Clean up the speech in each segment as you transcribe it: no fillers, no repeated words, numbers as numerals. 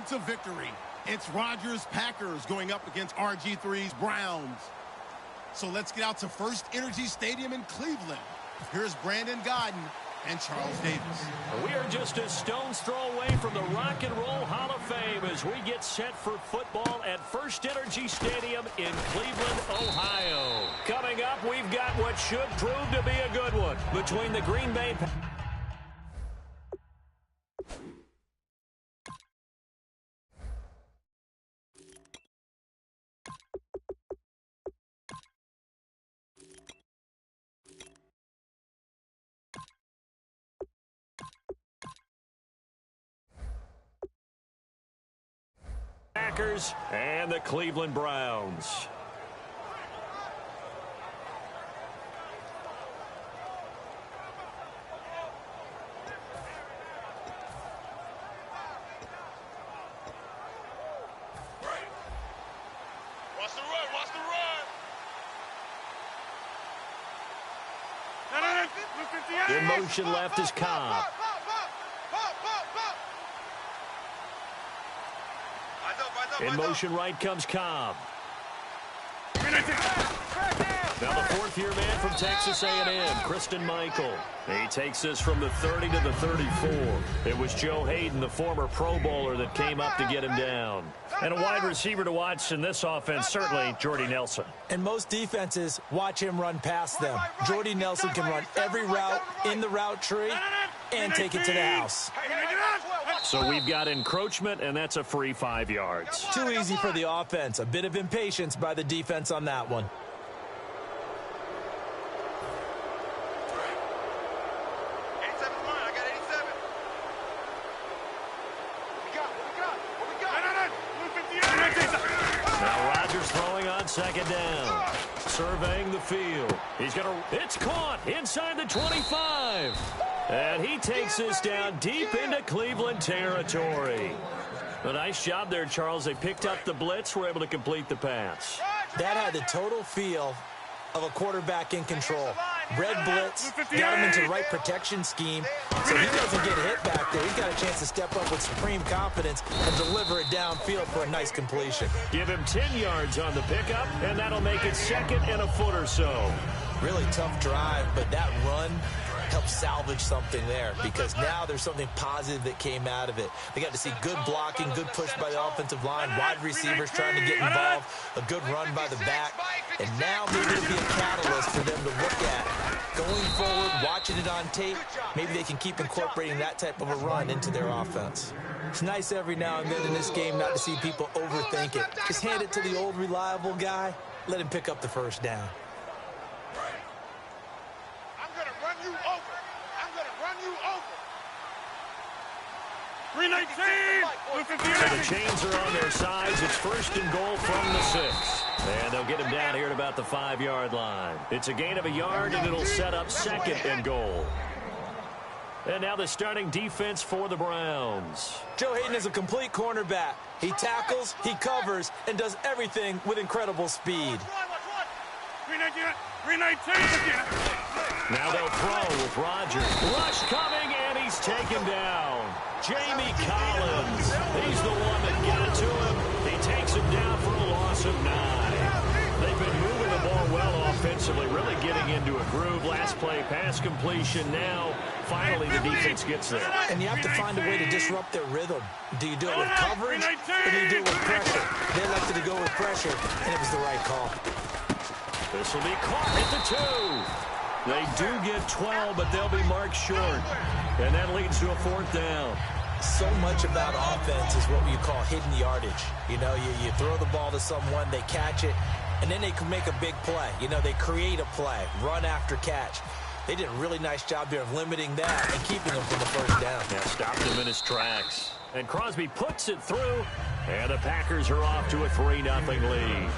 to victory. It's Rodgers' Packers going up against RG3's Browns. So let's get out to First Energy Stadium in Cleveland. Here's Brandon Godden and Charles Davis. We are just a stone's throw away from the Rock and Roll Hall of Fame as we get set for football at First Energy Stadium in Cleveland, Ohio. Coming up, we've got what should prove to be a good one between the Green Bay Packers and the Cleveland Browns. Watch the run. In motion left is Cobb. In motion right comes Cobb. Now the fourth-year man from Texas A&M, Christine Michael. He takes this from the 30 to the 34. It was Joe Hayden, the former Pro Bowler, that came up to get him down. And a wide receiver to watch in this offense, certainly Jordy Nelson. And most defenses watch him run past them. Jordy Nelson can run every route in the route tree and take it to the house. So we've got encroachment, and that's a free 5 yards. Too easy for the offense. A bit of impatience by the defense on that one. Second down. Surveying the field. It's caught inside the 25. And he takes this down deep into Cleveland territory. A nice job there, Charles. They picked up the blitz, were able to complete the pass. That had the total feel of a quarterback in control. Red blitz, got him into the right protection scheme, so he doesn't get hit back there. He's got a chance to step up with supreme confidence and deliver it downfield for a nice completion. Give him 10 yards on the pickup, and that'll make it second and a foot or so. Really tough drive, but that run helped salvage something there because now there's something positive that came out of it. They got to see good blocking, good push by the offensive line, wide receivers trying to get involved, a good run by the back, and now maybe it'll be a catalyst for them to look at. Going forward, watching it on tape, maybe they can keep incorporating that type of a run into their offense. It's nice every now and then in this game not to see people overthink it. Just hand it to the old reliable guy, let him pick up the first down. So the chains are on their sides. It's first and goal from the 6. And they'll get him down here at about the 5-yard line. It's a gain of a yard, and it'll set up second and goal. And now the starting defense for the Browns. Joe Hayden is a complete cornerback. He tackles, he covers, and does everything with incredible speed. Now they'll throw with Rodgers. Rush coming, and he's taken down. Jamie Collins. He's the one that got to him. He takes him down for a loss of 9. They've been moving the ball well offensively, really getting into a groove. Last play, pass completion. Now, finally, the defense gets there. And you have to find a way to disrupt their rhythm. Do you do it with coverage, or do you do it with pressure? They elected to go with pressure, and it was the right call. This will be caught at the 2. They do get 12, but they'll be marked short. And that leads to a 4th down. So much about offense is what you call hidden yardage. You know, you throw the ball to someone, they catch it, and then they can make a big play. You know, they create a play, run after catch. They did a really nice job there of limiting that and keeping him from the first down. Yeah, stopped him in his tracks. And Crosby puts it through, and the Packers are off to a 3-0 lead.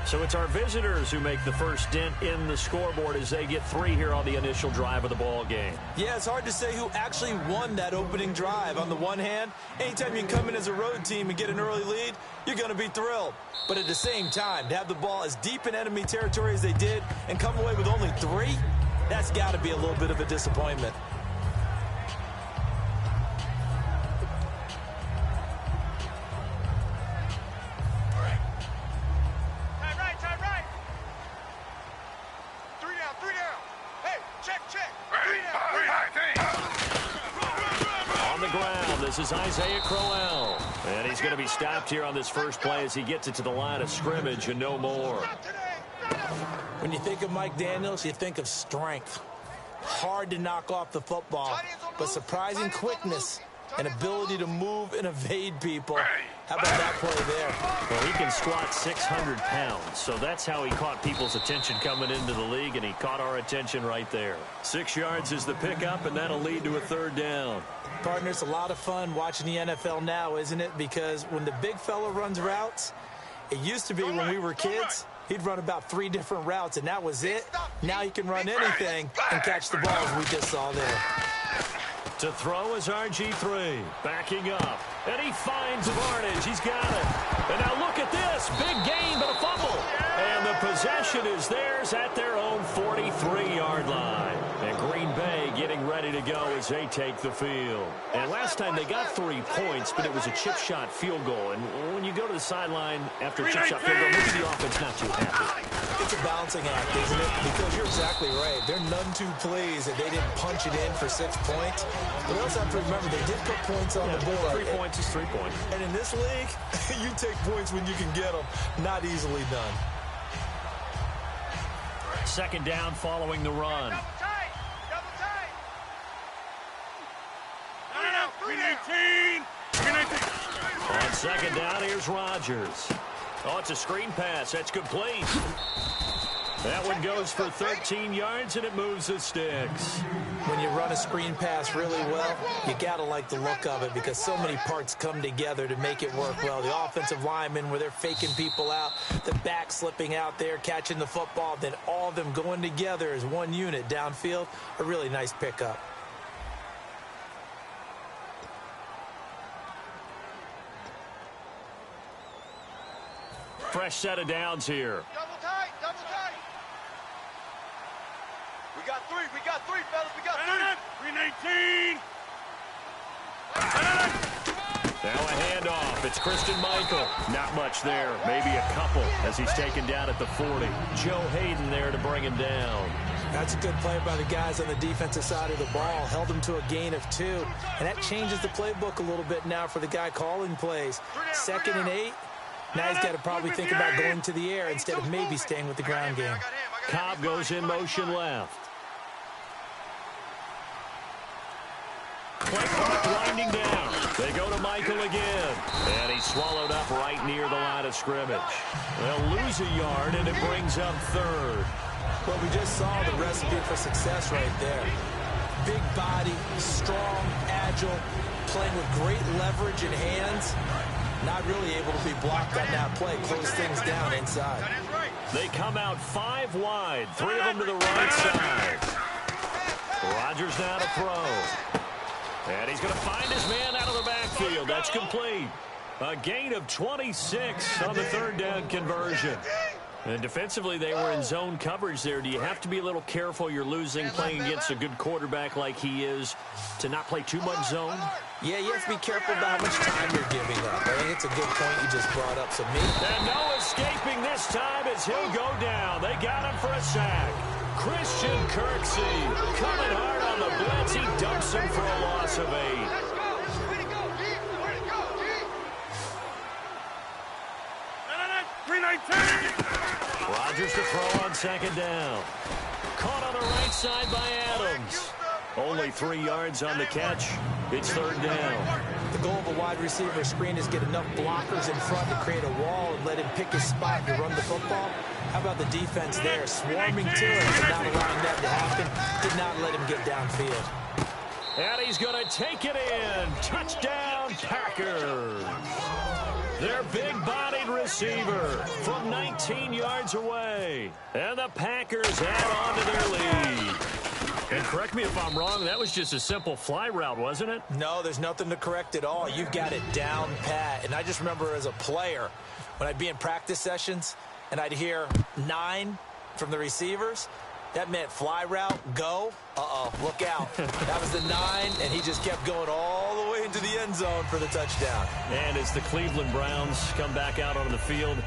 So it's our visitors who make the first dent in the scoreboard as they get 3 here on the initial drive of the ball game. Yeah, it's hard to say who actually won that opening drive. On the one hand, anytime you can come in as a road team and get an early lead, you're going to be thrilled. But at the same time, to have the ball as deep in enemy territory as they did and come away with only 3, that's got to be a little bit of a disappointment. This is Isaiah Crowell. And he's going to be stopped here on this first play as he gets it to the line of scrimmage and no more. When you think of Mike Daniels, you think of strength. Hard to knock off the football, but surprising quickness and ability to move and evade people. How about that play there? Well, he can squat 600 pounds, so that's how he caught people's attention coming into the league, and he caught our attention right there. 6 yards is the pickup, and that'll lead to a third down. Partner, it's a lot of fun watching the NFL now, isn't it? Because when the big fella runs routes, it used to be when we were kids, he'd run about 3 different routes, and that was it. Now he can run anything and catch the ball, as we just saw there. To throw is RG3, backing up, and he finds Varnage. He's got it. And now look at this. Big gain, but a fumble. And the possession is theirs at their own 43-yard line. And Green Bay getting ready to go as they take the field. And last time they got 3 points, but it was a chip shot field goal. And when you go to the sideline after a chip shot field goal, maybe the offense not too happy. It's a balancing act, isn't it? Because you're exactly right. They're none too pleased that they didn't punch it in for 6 points. But you also have to remember, they did put points on the board. 3 points is 3 points. And in this league, you take points when you can get them. Not easily done. Second down following the run. Double tight. Double tight. No. 319. 319. On second down, here's Rodgers. Oh, it's a screen pass. That's complete. That one goes for 13 yards, and it moves the sticks. When you run a screen pass really well, you got to like the look of it because so many parts come together to make it work well. The offensive linemen, where they're faking people out, the back slipping out there, catching the football, then all of them going together as one unit downfield. A really nice pickup. Fresh set of downs here. Double tight. Double tight. We got 3. We got 3, fellas. We got 3. 319. Now a handoff. It's Christian Michael. Not much there. Maybe a couple as he's taken down at the 40. Joe Hayden there to bring him down. That's a good play by the guys on the defensive side of the ball. Held him to a gain of 2. And that changes the playbook a little bit now for the guy calling plays. 2nd and 8. Now he's got to probably think about going to the air instead of maybe staying with the ground game. Cobb goes in motion left. Play clock winding down. They go to Michael again. And he's swallowed up right near the line of scrimmage. They'll lose a yard, and it brings up 3rd. Well, we just saw the recipe for success right there. Big body, strong, agile, playing with great leverage in hands. Not really able to be blocked on that play. Close things down inside. They come out 5 wide. 3 of them to the right side. Rodgers now to throw. And he's going to find his man out of the backfield. That's complete. A gain of 26 on the 3rd down conversion. And defensively, they were in zone coverage there. Do you have to be a little careful? You're losing, playing against a good quarterback like he is, to not play too much zone? Yeah, you have to be careful about how much time you're giving up. I think it's a good point you just brought up. So and no escaping this time as he'll go down. They got him for a sack. Christian Kirksey coming hard on the blitz. He dumps him for a loss of 8. Rodgers to throw on second down. Caught on the right side by Adams. Only 3 yards on the catch. It's 3rd down. The goal of a wide receiver screen is get enough blockers in front to create a wall and let him pick his spot to run the football. How about the defense there? Swarming to it, but not allowing that to happen. Did not let him get downfield. And he's going to take it in. Touchdown, Packers. Their big-bodied receiver from 19 yards away. And the Packers add on to their lead. And correct me if I'm wrong, that was just a simple fly route, wasn't it? No, there's nothing to correct at all. You've got it down pat. And I just remember as a player, when I'd be in practice sessions and I'd hear 9 from the receivers, that meant fly route, go. Uh-oh, look out. That was the 9, and he just kept going all the way into the end zone for the touchdown. And as the Cleveland Browns come back out on the field,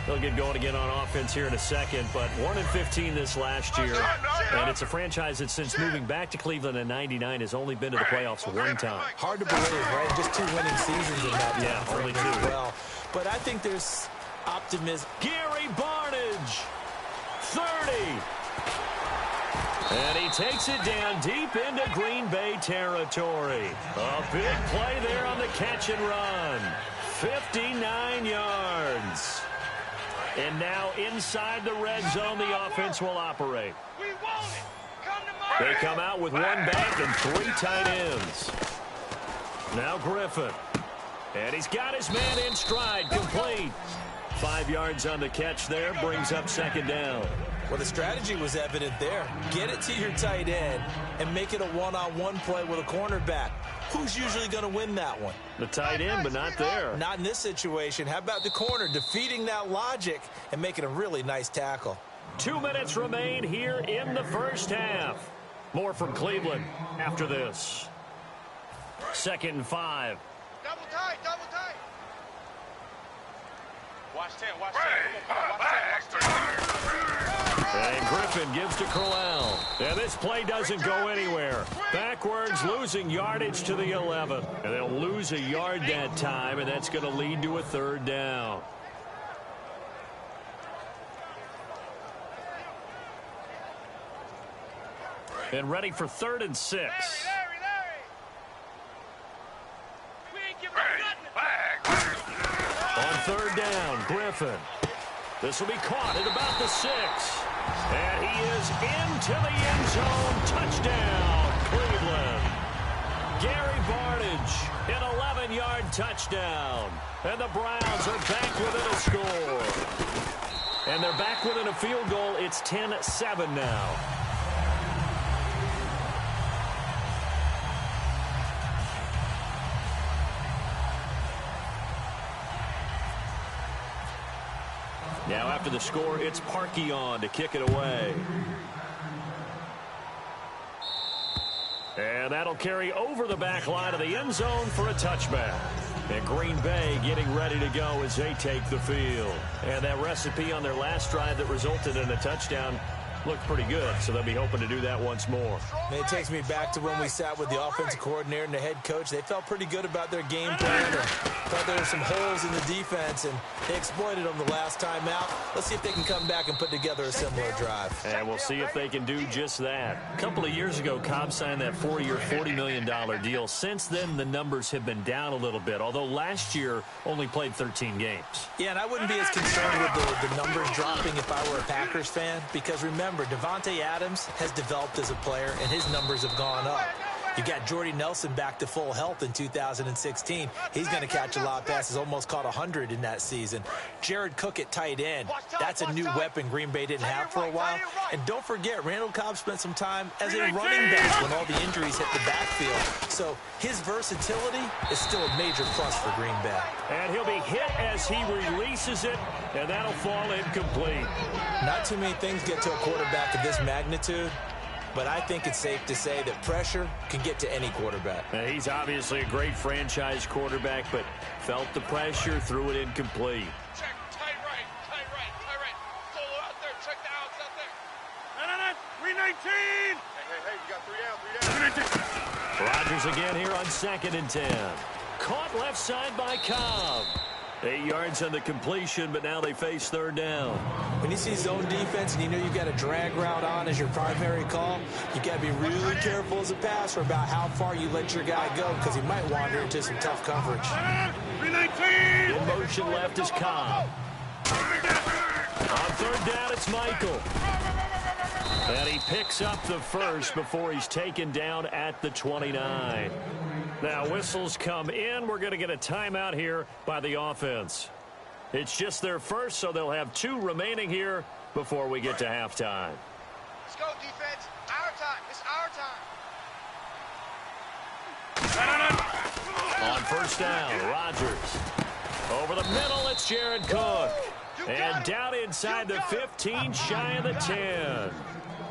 They'll get going again on offense here in a second, but 1-15 this last year. And it's a franchise that since moving back to Cleveland in '99 has only been to the playoffs one time. Hard to believe, right? Just 2 winning seasons in that time. Yeah, only 2. Well, but I think there's optimism. Gary Barnidge, 30. And he takes it down deep into Green Bay territory. A big play there on the catch and run. 59 yards. And now inside the red zone, the offense will operate. They come out with 1 back and 3 tight ends. Now Griffin. And he's got his man in stride, complete. 5 yards on the catch there, brings up 2nd down. Well, the strategy was evident there. Get it to your tight end and make it a one-on-one play with a cornerback. Who's usually going to win that one? The tight end, but not there. Not in this situation. How about the corner defeating that logic and making a really nice tackle? 2 minutes remain here in the first half. More from Cleveland after this. 2nd and 5. Double tight, double tight. Watch 10, watch 10. Watch 10, watch 10. And Griffin gives to Crowell. And this play doesn't go anywhere. Backwards, losing yardage to the 11. And they'll lose a yard that time, and that's going to lead to a 3rd down. And ready for 3rd and 6. Larry. We ain't giving up nothing. On 3rd down, Griffin. This will be caught at about the 6. And he is into the end zone. Touchdown, Cleveland. Gary Barnidge, an 11-yard touchdown. And the Browns are back within a score. And they're back within a field goal. It's 10-7 now. Now after the score, it's Parkey on to kick it away. And that'll carry over the back line of the end zone for a touchback. And Green Bay getting ready to go as they take the field. And that recipe on their last drive that resulted in a touchdown looked pretty good, so they'll be hoping to do that once more. It takes me back to when we sat with the offensive coordinator and the head coach. They felt pretty good about their game plan. Thought there were some holes in the defense, and they exploited them the last time out. Let's see if they can come back and put together a similar drive. And we'll see if they can do just that. A couple of years ago, Cobb signed that 4-year, $40 million deal. Since then, the numbers have been down a little bit, although last year only played 13 games. Yeah, and I wouldn't be as concerned with the numbers dropping if I were a Packers fan, because remember, Devontae Adams has developed as a player, and his numbers have gone up. You got Jordy Nelson back to full health in 2016. He's going to catch a lot of passes, almost caught 100 in that season. Jared Cook at tight end. That's a new weapon Green Bay didn't have for a while. And don't forget, Randall Cobb spent some time as a running back when all the injuries hit the backfield. So his versatility is still a major plus for Green Bay. And he'll be hit as he releases it, and that'll fall incomplete. Not too many things get to a quarterback of this magnitude, but I think it's safe to say that pressure can get to any quarterback. He's obviously a great franchise quarterback, but felt the pressure, threw it incomplete. Check, tight right. Solo out there, check the outs out there. 319. Hey, you got 3 down. 319. Rodgers again here on 2nd and 10. Caught left side by Cobb. 8 yards on the completion, but now they face 3rd down. When you see zone defense and you know you've got a drag route on as your primary call, you got to be really careful as a passer about how far you let your guy go, because he might wander into some tough coverage. 319. In motion left is Cobb. On 3rd down, it's Michael. And he picks up the first before he's taken down at the 29. Now, whistles come in. We're going to get a timeout here by the offense. It's just their first, so they'll have 2 remaining here before we get to halftime. Let's go, defense. Our time. It's our time. On 1st down, Rodgers. Over the middle, it's Jared Cook. And down inside the 15, shy of the 10.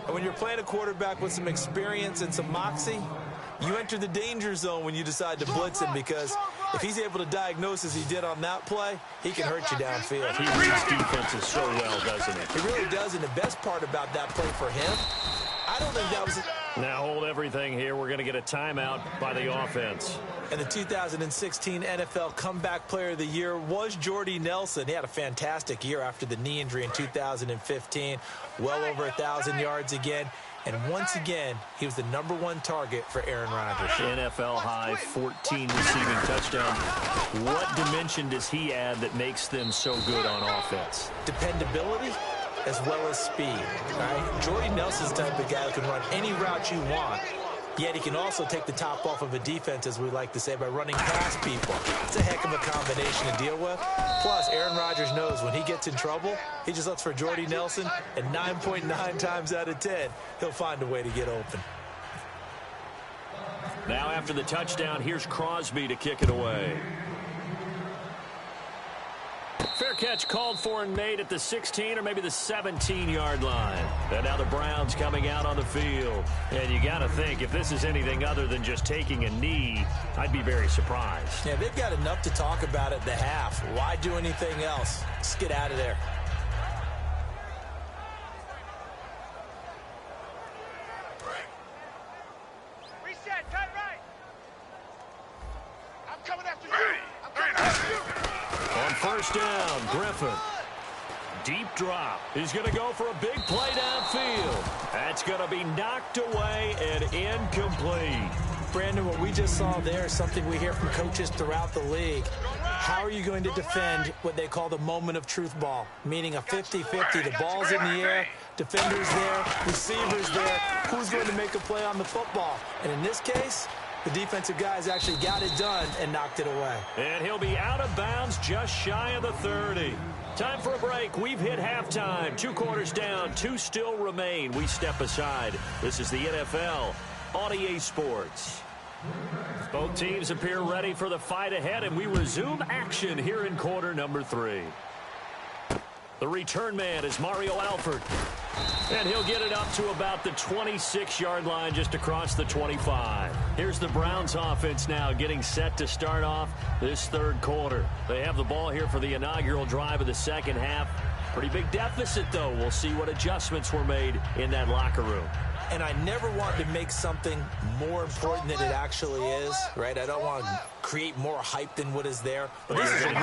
And when you're playing a quarterback with some experience and some moxie, You enter the danger zone when you decide to blitz him, because if he's able to diagnose as he did on that play, he can hurt you downfield. He reads defenses so well, doesn't he? He really does, and the best part about that play for him, I don't think that was... Now hold everything here. We're going to get a timeout by the offense. And the 2016 NFL Comeback Player of the Year was Jordy Nelson. He had a fantastic year after the knee injury in 2015. Well over 1,000 yards again. And once again, he was the #1 target for Aaron Rodgers. NFL high, 14 receiving touchdowns. What dimension does he add that makes them so good on offense? Dependability as well as speed. Right? Jordy Nelson's the type of guy who can run any route you want, yet he can also take the top off of a defense, as we like to say, by running past people. It's a heck of a combination to deal with. Plus, Aaron Rodgers knows when he gets in trouble, he just looks for Jordy Nelson, and 9.9 times out of 10, he'll find a way to get open. Now after the touchdown, here's Crosby to kick it away. Fair catch called for and made at the 16 or maybe the 17-yard line. And now the Browns coming out on the field. And you got to think, if this is anything other than just taking a knee, I'd be very surprised. Yeah, they've got enough to talk about at the half. Why do anything else? Let's get out of there. Reset, tight right. I'm coming after you. I'm coming after you. On first down, Griffin. Deep drop. He's going to go for a big play downfield. That's going to be knocked away and incomplete. Brandon, what we just saw there is something we hear from coaches throughout the league. How are you going to defend what they call the moment of truth ball, meaning a 50-50? The ball's in the air, defender's there, receiver's there. Who's going to make a play on the football? And in this case, the defensive guys actually got it done and knocked it away. And he'll be out of bounds just shy of the 30. Time for a break. We've hit halftime. 2 quarters down, 2 still remain. We step aside. This is the NFL on EA Sports. Both teams appear ready for the fight ahead, and we resume action here in quarter number 3. The return man is Mario Alford. And he'll get it up to about the 26-yard line, just across the 25. Here's the Browns offense now getting set to start off this third quarter. They have the ball here for the inaugural drive of the second half. Pretty big deficit, though. We'll see what adjustments were made in that locker room. And I never want to make something more important than it actually is, right? I don't want to create more hype than what is there. But this is I'm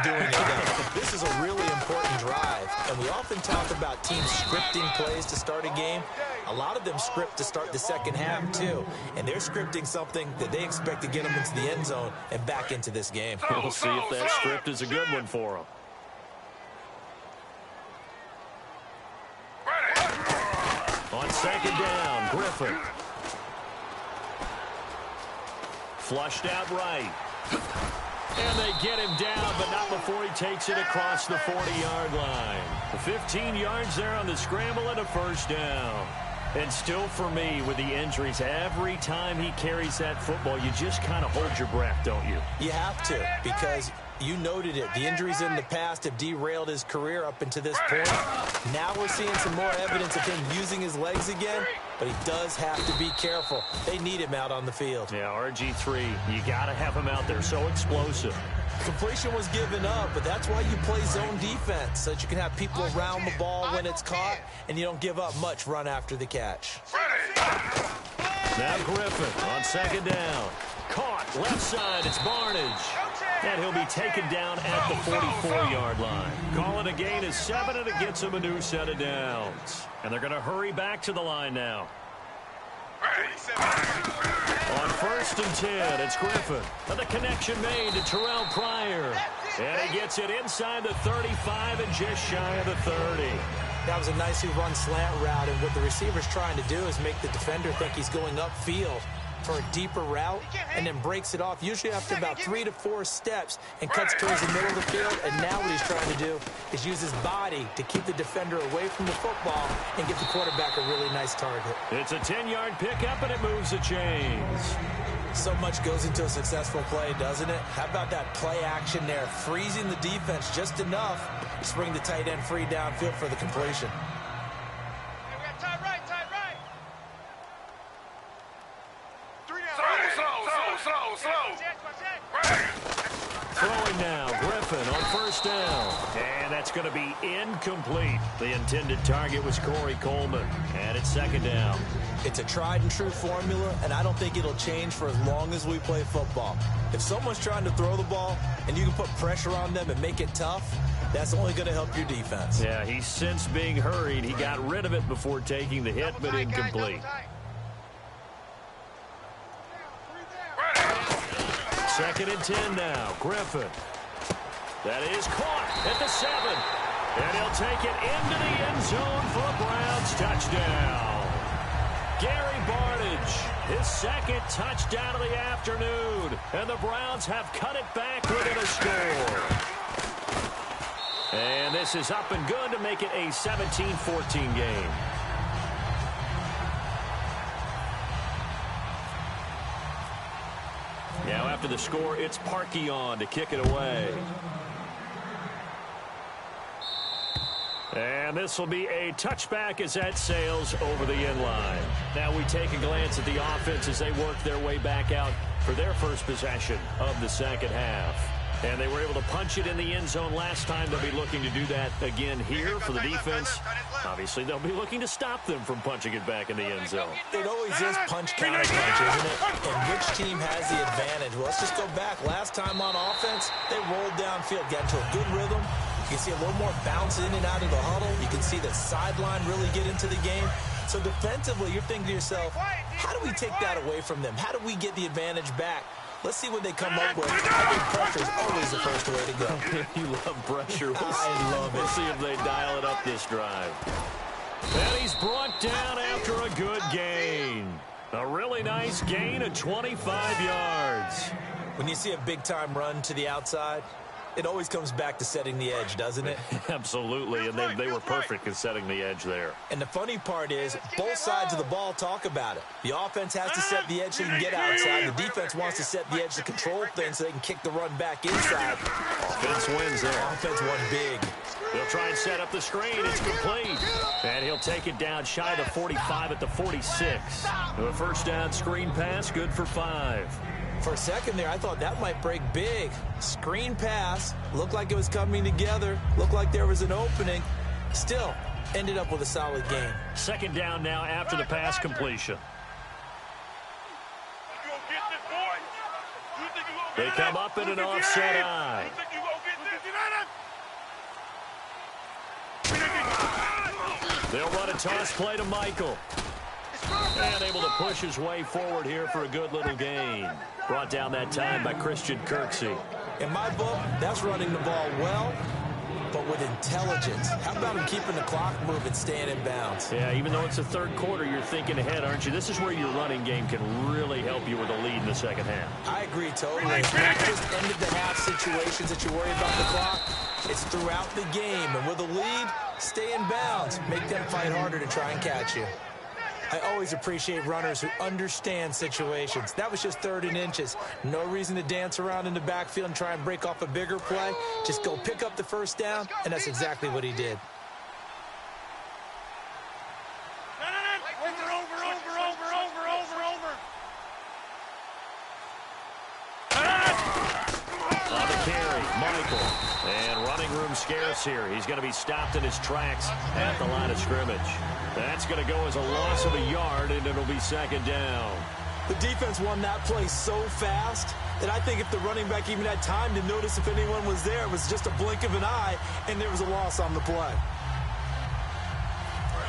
doing it though. This is a really important drive. And we often talk about teams scripting plays to start a game. A lot of them script to start the second half, too. And they're scripting something that they expect to get them into the end zone and back into this game. We'll see if that script is a good one for them. On second down, Griffin. Flushed out right. And they get him down, but not before he takes it across the 40-yard line. 15 yards there on the scramble and a first down. And still for me, with the injuries, every time he carries that football, you just kind of hold your breath, don't you? You have to, because you noted it. The injuries in the past have derailed his career up until this point. Now we're seeing some more evidence of him using his legs again, but he does have to be careful. They need him out on the field. Yeah, RG3, you got to have him out there. So explosive. Completion was given up, but that's why you play zone defense, so that you can have people around the ball when it's caught, and you don't give up much run after the catch. Now Griffin on second down. Caught left side. It's Barnage. And he'll be taken down at the 44-yard line. Calling a gain of 7, and it gets him a new set of downs. And they're going to hurry back to the line now. On first and 10, it's Griffin. And the connection made to Terrell Pryor. And he gets it inside the 35 and just shy of the 30. That was a nicely run slant route, and what the receiver's trying to do is make the defender think he's going upfield for a deeper route, and then breaks it off, usually after about 3 to 4 steps, and cuts towards the middle of the field. And now what he's trying to do is use his body to keep the defender away from the football and get the quarterback a really nice target. It's a 10-yard pickup, and it moves the chains. So much goes into a successful play, doesn't it? How about that play action there, freezing the defense just enough to bring the tight end free downfield for the completion. Hey, we got tight right, tight right. 3 down. open on first down. And that's going to be incomplete. The intended target was Corey Coleman. And it's second down. It's a tried-and-true formula, and I don't think it'll change for as long as we play football. If someone's trying to throw the ball and you can put pressure on them and make it tough, that's only going to help your defense. Yeah, he's since being hurried. He got rid of it before taking the hit, but incomplete. Second and 10 now. Griffin. That is caught at the 7. And he'll take it into the end zone for a Browns touchdown. Gary Barnidge, his second touchdown of the afternoon. And the Browns have cut it back within a score. And this is up and good to make it a 17-14 game. Now after the score, it's Parkey on to kick it away. And this will be a touchback as that sails over the end line. Now we take a glance at the offense as they work their way back out for their first possession of the second half. And they were able to punch it in the end zone last time. They'll be looking to do that again here for the defense. Obviously, they'll be looking to stop them from punching it back in the end zone. It always is punch-counter-punch, isn't it? And which team has the advantage? Well, let's just go back. Last time on offense, they rolled downfield, got into a good rhythm. You can see a little more bounce in and out of the huddle. You can see the sideline really get into the game. So defensively, you're thinking to yourself, how do we take that away from them? How do we get the advantage back? Let's see what they come up with. I think pressure is always the first way to go. You love pressure. I love it. We'll see if they dial it up this drive. And he's brought down after a good gain. A really nice gain of 25 yards. When you see a big-time run to the outside, it always comes back to setting the edge, doesn't it? Absolutely, and they were perfect in setting the edge there. And the funny part is, both sides of the ball talk about it. The offense has to set the edge so you can get outside. The defense wants to set the edge to control things so they can kick the run back inside. Offense wins there. Offense won big. They'll try and set up the screen. It's complete. And he'll take it down shy of the 45 at the 46. A first down screen pass, good for 5. For a second there, I thought that might break big. Screen pass. Looked like it was coming together. Looked like there was an opening. Still, ended up with a solid game. Second down now after the pass completion. They come up in an offset eye. They'll run a toss play to Michael. And able to push his way forward here for a good little gain. Brought down that time by Christian Kirksey. In my book, that's running the ball well, but with intelligence. How about him keeping the clock moving, staying in bounds? Yeah, even though it's the third quarter, you're thinking ahead, aren't you? This is where your running game can really help you with a lead in the second half. I agree totally. It's not just end-of-the-half situations that you worry about the clock. It's throughout the game. And with a lead, stay in bounds. Make them fight harder to try and catch you. I always appreciate runners who understand situations. That was just 3rd and inches. No reason to dance around in the backfield and try and break off a bigger play. Just go pick up the first down, and that's exactly what he did. On the carry, Michael. And running room scarce here. He's going to be stopped in his tracks at the line of scrimmage. That's going to go as a loss of a yard, and it'll be second down. The defense won that play so fast that I think if the running back even had time to notice if anyone was there, it was just a blink of an eye, and there was a loss on the play.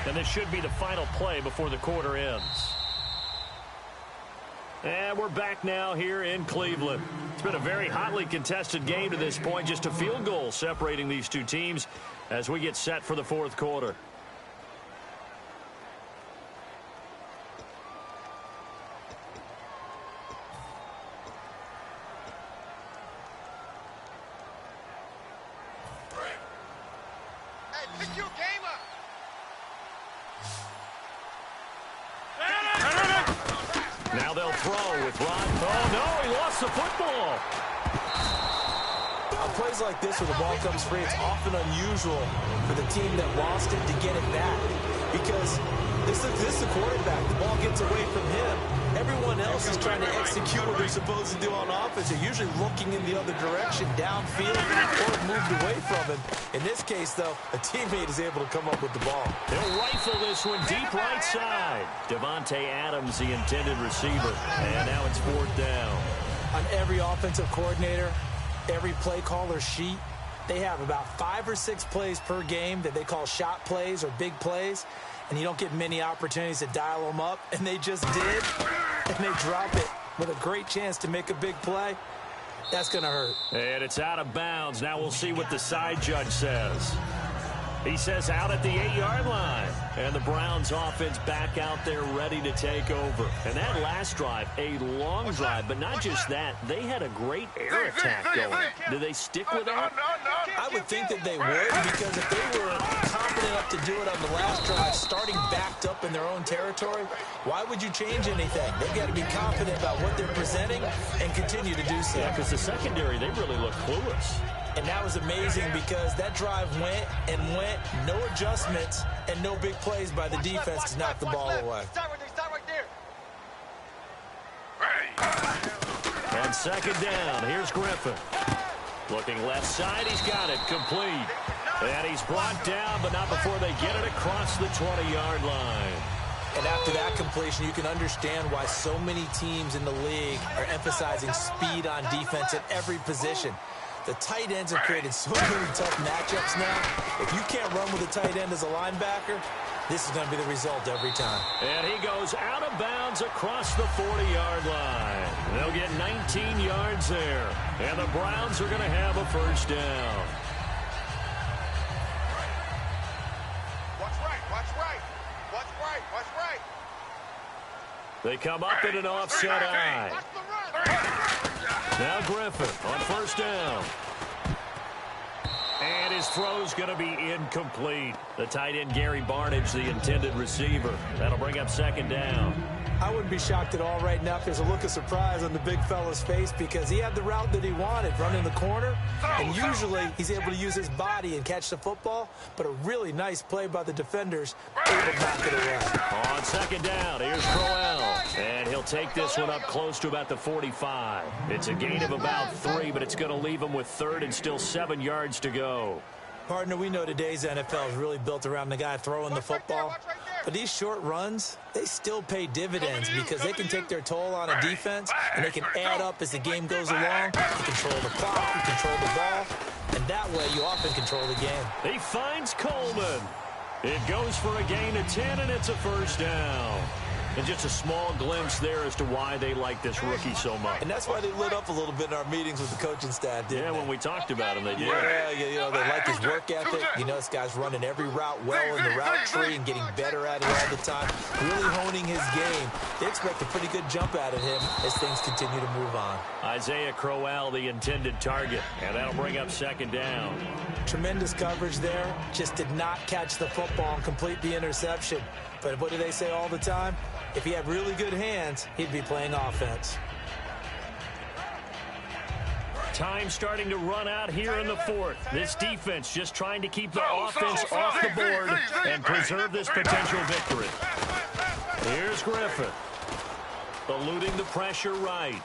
And this should be the final play before the quarter ends. And we're back now here in Cleveland. It's been a very hotly contested game to this point. Just a field goal separating these two teams as we get set for the fourth quarter. Pick your game up. Now they'll throw with Ron. Oh, no, he lost the football. On plays like this where the ball comes free, it's often unusual for the team that lost it to get it back. Because this is the quarterback. The ball gets away from him. everyone else is trying to execute what they're supposed to do on offense. They're usually looking in the other direction, downfield, or moved away from him. In this case, though, a teammate is able to come up with the ball. They'll rifle this one deep right side. Devontae Adams, the intended receiver. And now it's 4th down. On every offensive coordinator, every play caller sheet, they have about 5 or 6 plays per game that they call shot plays or big plays, and you don't get many opportunities to dial them up, and they just did, and they drop it with a great chance to make a big play. That's going to hurt. And it's out of bounds. Now we'll see what the side judge says. He says out at the 8-yard line. And the Browns offense back out there ready to take over. And that last drive, a long drive, but not just that. They had a great air attack going. Do they stick with that? I would think that they would, because if they were confident enough to do it on the last drive, starting backed up in their own territory, why would you change anything? They've got to be confident about what they're presenting and continue to do so. Yeah, because the secondary, they really look clueless. And that was amazing because that drive went and went, no adjustments, and no big plays by the defense to knock the ball away. Stop right there. On 2nd down, here's Griffin. Looking left side, he's got it, complete. And he's brought down, but not before they get it across the 20-yard line. And after that completion, you can understand why so many teams in the league are emphasizing speed on defense at every position. The tight ends have created so many tough matchups now. If you can't run with a tight end as a linebacker, this is going to be the result every time. And he goes out of bounds across the 40-yard line. They'll get 19 yards there. And the Browns are going to have a 1st down. Watch right. They come up in an offset eye. Watch the run. Now Griffin on 1st down. And his throw's going to be incomplete. The tight end, Gary Barnidge, the intended receiver. That'll bring up 2nd down. I wouldn't be shocked at all right now if there's a look of surprise on the big fella's face, because he had the route that he wanted, running the corner, and usually he's able to use his body and catch the football, but a really nice play by the defenders, able to knock it away. On 2nd down, here's Crowell, and he'll take this one up close to about the 45. It's a gain of about 3, but it's going to leave him with 3rd and still 7 yards to go. Partner, we know today's NFL is really built around the guy throwing the football. But these short runs, they still pay dividends because they can take their toll on a defense, and they can add up as the game goes along. You control the clock, you control the ball, and that way you often control the game. He finds Coleman. It goes for a gain of 10, and it's a 1st down. And just a small glimpse there as to why they like this rookie so much. And that's why they lit up a little bit in our meetings with the coaching staff, didn't they? When we talked about him, they did. Yeah, you know, they like his work ethic. You know, this guy's running every route well in the route tree and getting better at it all the time, really honing his game. They expect a pretty good jump out of him as things continue to move on. Isaiah Crowell, the intended target, and that'll bring up 2nd down. Tremendous coverage there. Just did not catch the football and complete the interception. But what do they say all the time? If he had really good hands, he'd be playing offense. Time starting to run out here in the 4th. This defense just trying to keep the offense off the board and preserve this potential victory. Here's Griffin. Eluding the pressure right.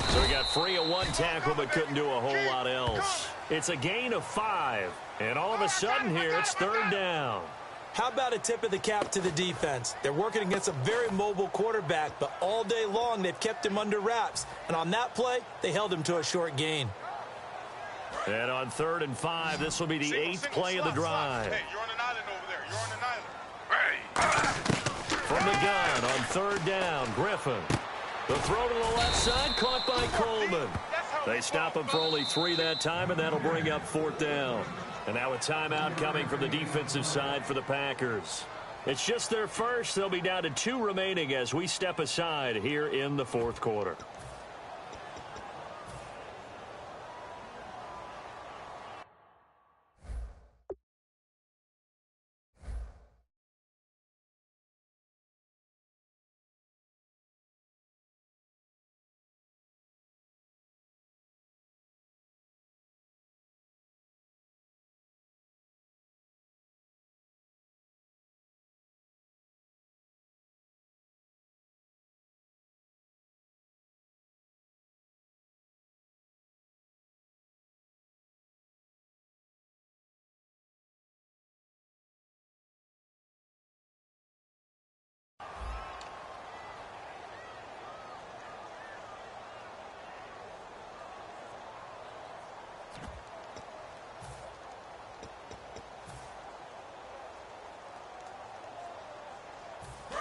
So he got free of 1 tackle but couldn't do a whole lot else. It's a gain of 5. And all of a sudden here, it's 3rd down. How about a tip of the cap to the defense? They're working against a very mobile quarterback, but all day long they've kept him under wraps. And on that play, they held him to a short gain. And on 3rd and 5, this will be the 8th play of the drive. Hey, you're on an island over there. You're on an island. From the gun on 3rd down, Griffin. The throw to the left side, caught by Coleman. They stop him for only 3 that time, and that'll bring up 4th down. And now a timeout coming from the defensive side for the Packers. It's just their first. They'll be down to 2 remaining as we step aside here in the 4th quarter.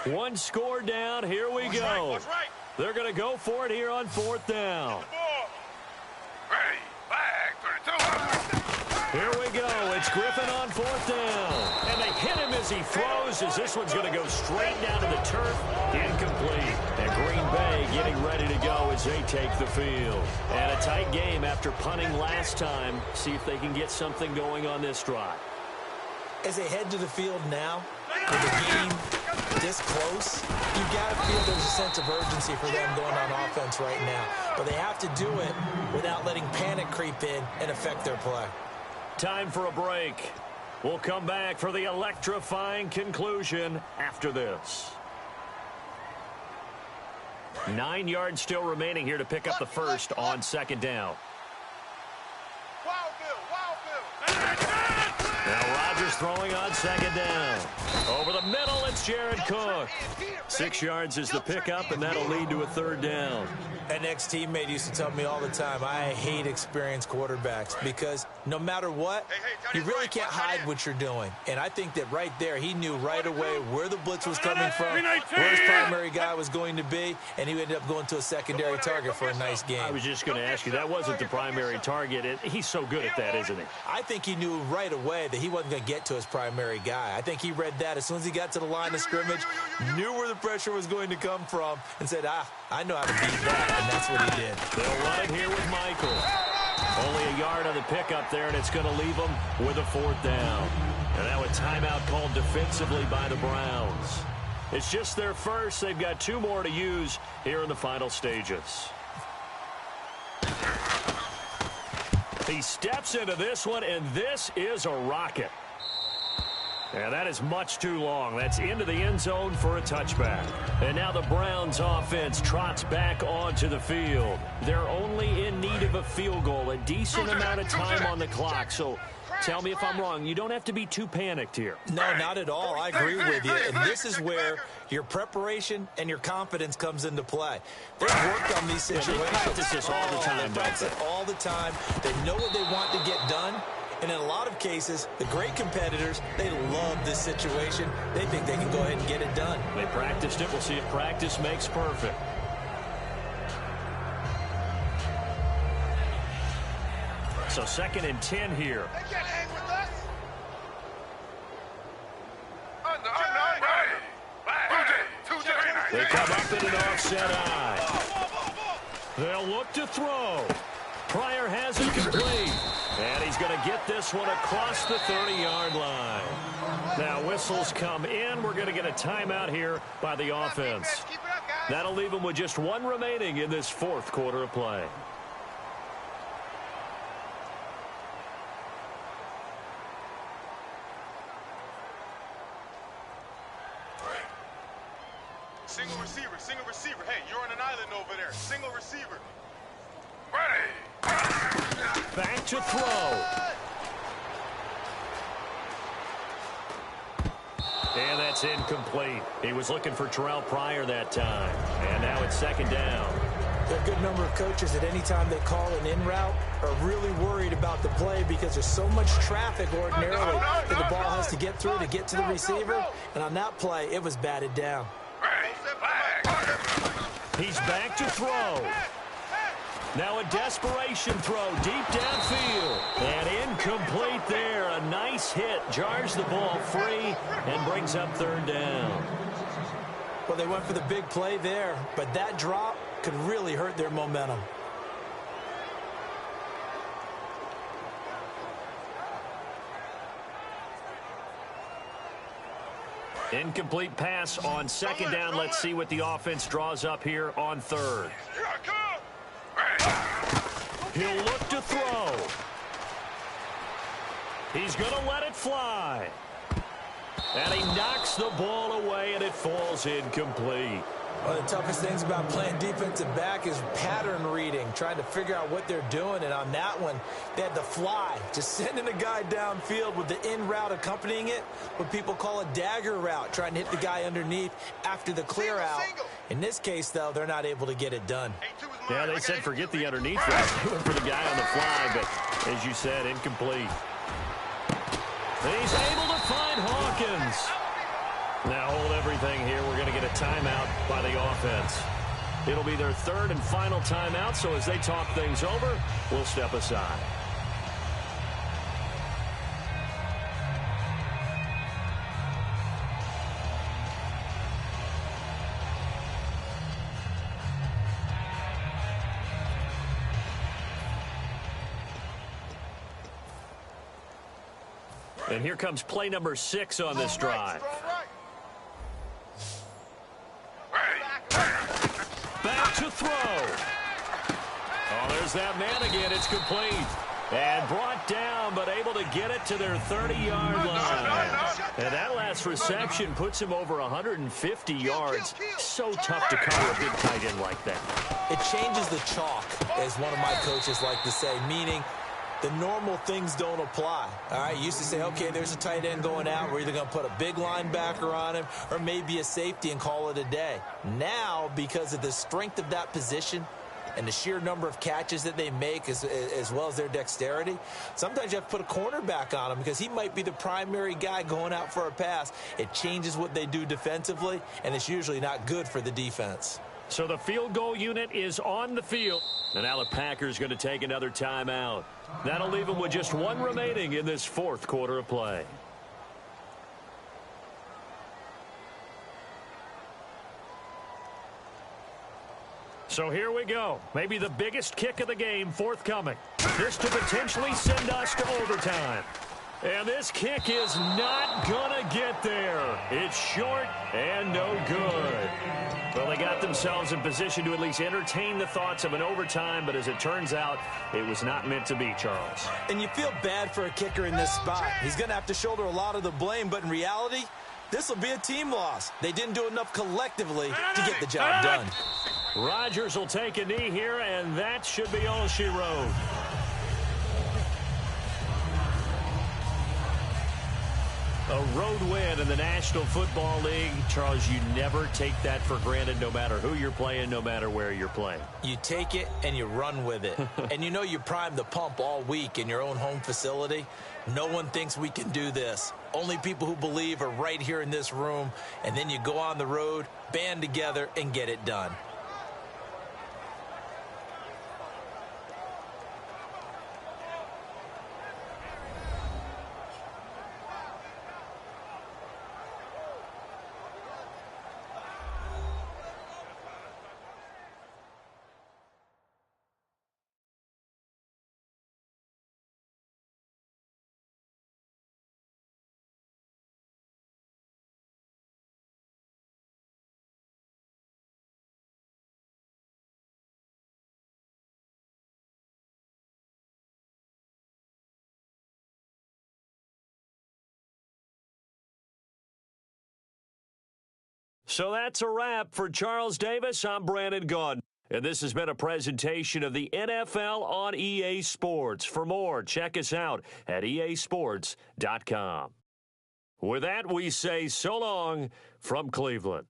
One score down. Here we go. They're going to go for it here on 4th down. Here we go. It's Griffin on 4th down. And they hit him as he throws, as this one's going to go straight down to the turf. Incomplete. And Green Bay getting ready to go as they take the field. And a tight game after punting last time. See if they can get something going on this drive. As they head to the field now, with the game this close, you got to feel there's a sense of urgency for them going on offense right now. But they have to do it without letting panic creep in and affect their play. Time for a break. We'll come back for the electrifying conclusion after this. 9 yards still remaining here to pick up the first on 2nd down. Now Rodgers throwing on 2nd down. Over the middle, it's Jared Cook. 6 yards is the pickup, and that'll lead to a 3rd down. An ex-teammate used to tell me all the time, I hate experienced quarterbacks because no matter what, you really can't hide what you're doing. And I think that right there, he knew right away where the blitz was coming from, where his primary guy was going to be, and he ended up going to a secondary target for a nice game. I was just going to ask you, that wasn't the primary target. He's so good at that, isn't he? I think he knew right away that he wasn't going to get to his primary guy. I think he read that as soon as he got to the line of scrimmage, knew where the pressure was going to come from, and said, I know how to beat that. And that's what he did. They'll run it here with Michael. Only a yard on the pickup there, and it's going to leave them with a 4th down. And now a timeout called defensively by the Browns. It's just their first. They've got 2 more to use here in the final stages. He steps into this one, and this is a rocket. And that is much too long. That's into the end zone for a touchback. And now the Browns offense trots back onto the field. They're only in need of a field goal, a decent amount of time on the clock. So tell me if I'm wrong. You don't have to be too panicked here. No, not at all. I agree with you. And this is where your preparation and your confidence comes into play. They've worked on these situations. They practice this all the time. They practice it all the time. They know what they want to get done. And in a lot of cases, the great competitors, they love this situation. They think they can go ahead and get it done. They practiced it. We'll see if practice makes perfect. So 2nd and 10 here. They can't hang with us. They come up in an offset eye. They'll look to throw. Pryor has it complete. And he's going to get this one across the 30-yard line. Now whistles come in. We're going to get a timeout here by the offense. That'll leave them with just 1 remaining in this 4th quarter of play. Single receiver. Hey, you're on an island over there. Single receiver. Ready. Back to throw. And that's incomplete. He was looking for Terrell Pryor that time. And now it's 2nd down. There are a good number of coaches that any time they call an in route are really worried about the play because there's so much traffic ordinarily that the ball has to get through to get to the receiver. And on that play, it was batted down. He's back to throw. Now a desperation throw deep downfield. And incomplete there. A nice hit. Jars the ball free and brings up 3rd down. Well, they went for the big play there, but that drop could really hurt their momentum. Incomplete pass on 2nd down. Let's see what the offense draws up here on 3rd. He'll look to throw. He's going to let it fly. And he knocks the ball away, and it falls incomplete. One of the toughest things about playing defensive back is pattern reading, trying to figure out what they're doing. And on that one, they had the fly, just sending a guy downfield with the in route accompanying it, what people call a dagger route, trying to hit the guy underneath after the clear out. In this case, though, they're not able to get it done. Yeah, they said forget the underneath route, doing for the guy on the fly, but as you said, incomplete. And he's able to find Hawkins. Now hold everything here. We're going to get a timeout by the offense. It'll be their third and final timeout, so as they talk things over, we'll step aside. And here comes play number 6 on this drive. Back to throw. Oh, there's that man again. It's complete. And brought down, but able to get it to their 30-yard line. And that last reception puts him over 150 yards. So tough to cover a big tight end like that. It changes the chalk, as one of my coaches like to say, meaning the normal things don't apply. All right, you used to say, okay, there's a tight end going out. We're either going to put a big linebacker on him or maybe a safety and call it a day. Now, because of the strength of that position and the sheer number of catches that they make as well as their dexterity, sometimes you have to put a cornerback on him because he might be the primary guy going out for a pass. It changes what they do defensively, and it's usually not good for the defense. So the field goal unit is on the field. And now the Packers going to take another timeout. That'll leave them with just one remaining in this fourth quarter of play. So here we go. Maybe the biggest kick of the game forthcoming. This to potentially send us to overtime. And this kick is not going to get there. It's short and no good. Well, they got themselves in position to at least entertain the thoughts of an overtime, but as it turns out, it was not meant to be, Charles. And you feel bad for a kicker in this spot. He's going to have to shoulder a lot of the blame, but in reality, this will be a team loss. They didn't do enough collectively to get the job done. Rodgers will take a knee here, and that should be all she wrote. A road win in the National Football League. Charles, you never take that for granted no matter who you're playing, no matter where you're playing. You take it and you run with it. And you know you primed the pump all week in your own home facility. No one thinks we can do this. Only people who believe are right here in this room. And then you go on the road, band together, and get it done. So that's a wrap for Charles Davis. I'm Brandon Gaudin. And this has been a presentation of the NFL on EA Sports. For more, check us out at easports.com. With that, we say so long from Cleveland.